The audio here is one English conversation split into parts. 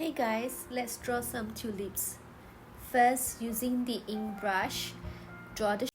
Hey guys, let's draw some tulips. First, using the ink brush, draw the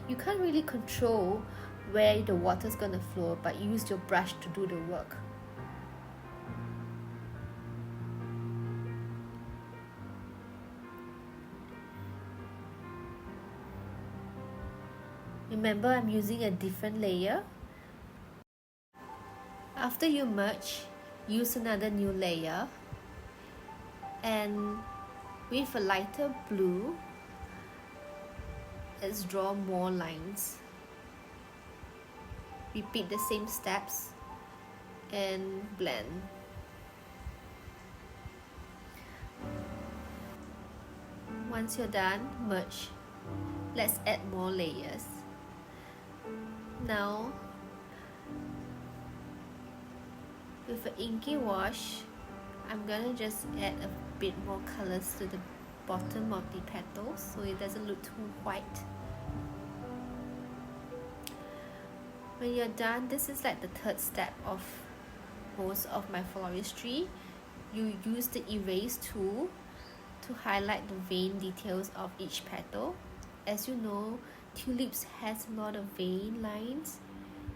you can't really control where the water's gonna flow, but use your brush to do the work. Remember, I'm using a different layer. After you merge, use another new layer, and with a lighter blue, let's draw more lines. Repeat the same steps and blend. Once you're done, merge. Let's add more layers. Now, with an inky wash, I'm gonna just add a bit more colors to the bottom of the petals so it doesn't look too white. When you're done, this is like the third step of most of my floristry. You use the erase tool to highlight the vein details of each petal. As you know, tulips has a lot of vein lines,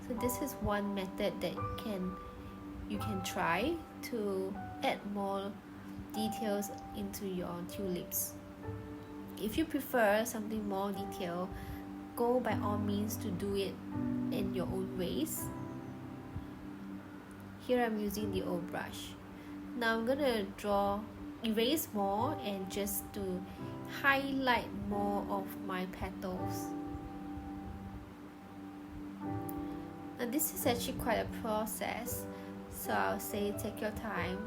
so this is one method that you can try to add more details into your tulips. If you prefer something more detailed, go by all means to do it in your own ways. Here I'm using the old brush. Now I'm gonna erase more and just to highlight more of my petals. Now this is actually quite a process, so I'll say take your time,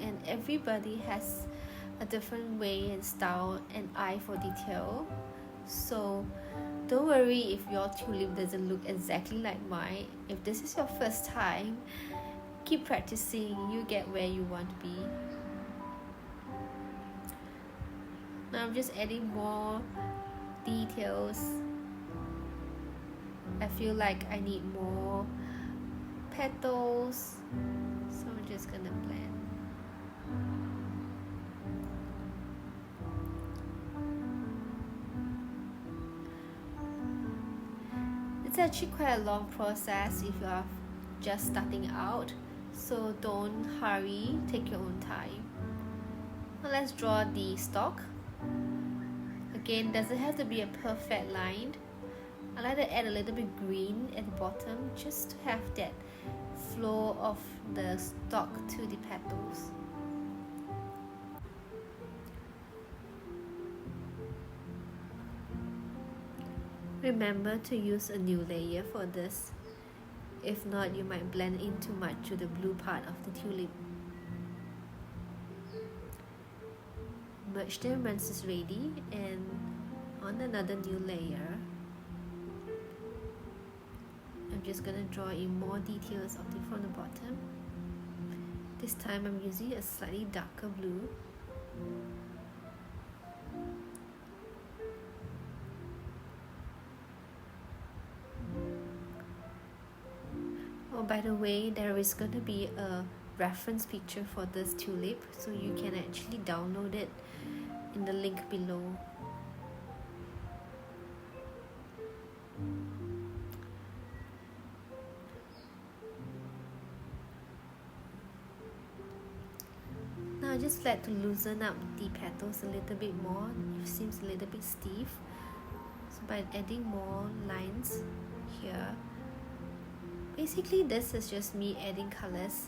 and everybody has a different way and style and eye for detail, so don't worry if your tulip doesn't look exactly like mine. If this is your first time, keep practicing, you get where you want to be. Now I'm just adding more details. I feel like I need more petals, so I'm just gonna blend. It's actually quite a long process if you are just starting out, so don't hurry, take your own time. Now let's draw the stalk. Again, doesn't have to be a perfect line. I like to add a little bit green at the bottom just to have that flow of the stalk to the petals. Remember to use a new layer for this. If not, you might blend in too much to the blue part of the tulip. Merge them once it's ready, and on another new layer, I'm just gonna draw in more details from the bottom. This time I'm using a slightly darker blue. Oh, by the way, there is going to be a reference picture for this tulip, so you can actually download it in the link below. Now I just like to loosen up the petals a little bit more. It seems a little bit stiff, so by adding more lines here, basically this is just me adding colors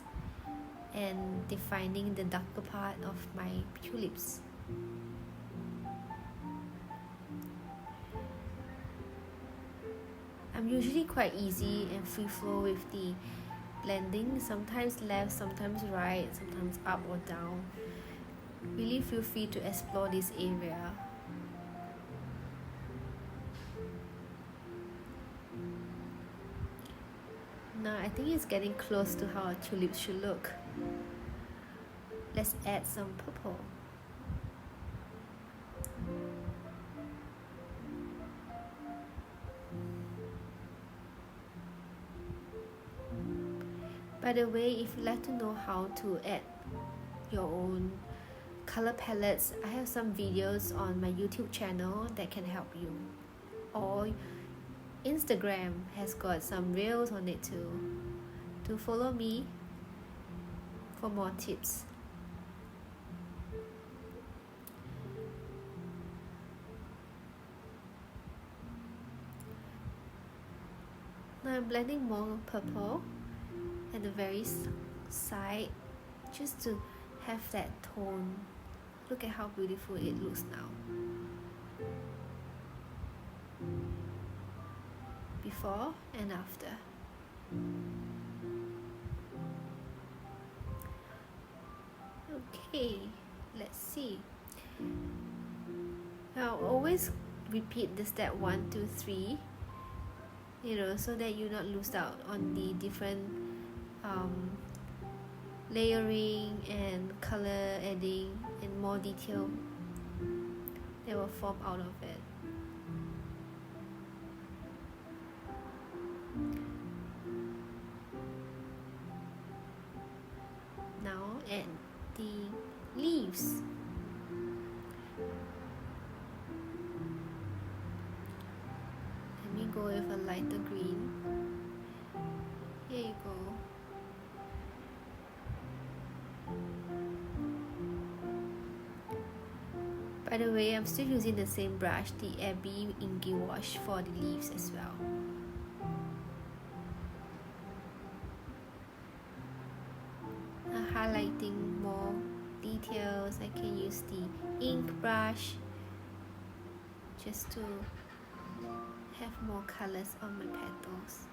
and defining the darker part of my tulips. I'm usually quite easy and free flow with the blending, sometimes left, sometimes right, sometimes up or down. Really feel free to explore this area. Now I think it's getting close to how a tulip should look. Let's add some purple. By the way, if you'd like to know how to add your own color palettes, I have some videos on my YouTube channel that can help you. Or Instagram has got some reels on it too. Do follow me for more tips. Now I'm blending more purple at the very side, just to have that tone. Look at how beautiful it looks now. Before and after. Okay, let's see. Now always repeat the step 1, 2, 3, so that you not lose out on the different layering and color adding and more detail that will form out of it. Now add the leaves. Let me go with a lighter green. Here you go. By the way, I'm still using the same brush, the Abbey Inky Wash, for the leaves as well. Now highlighting more details, I can use the ink brush just to have more colors on my petals.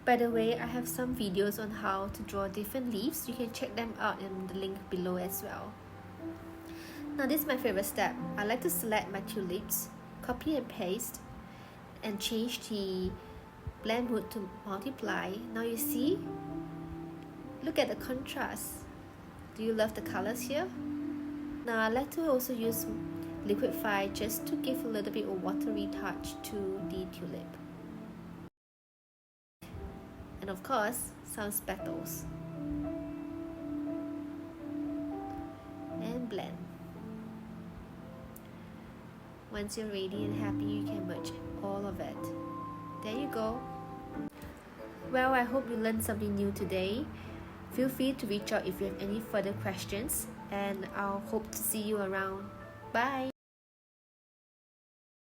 By the way, I have some videos on how to draw different leaves. You can check them out in the link below as well. Now this is my favorite step. I like to select my tulips, copy and paste, and change the blend mode to multiply. Now you see, look at the contrast. Do you love the colors here? Now I like to also use liquify just to give a little bit of watery touch to the tulip. And of course, some speckles. And blend. Once you're ready and happy, you can merge all of it. There you go. Well, I hope you learned something new today. Feel free to reach out if you have any further questions, and I'll hope to see you around. Bye!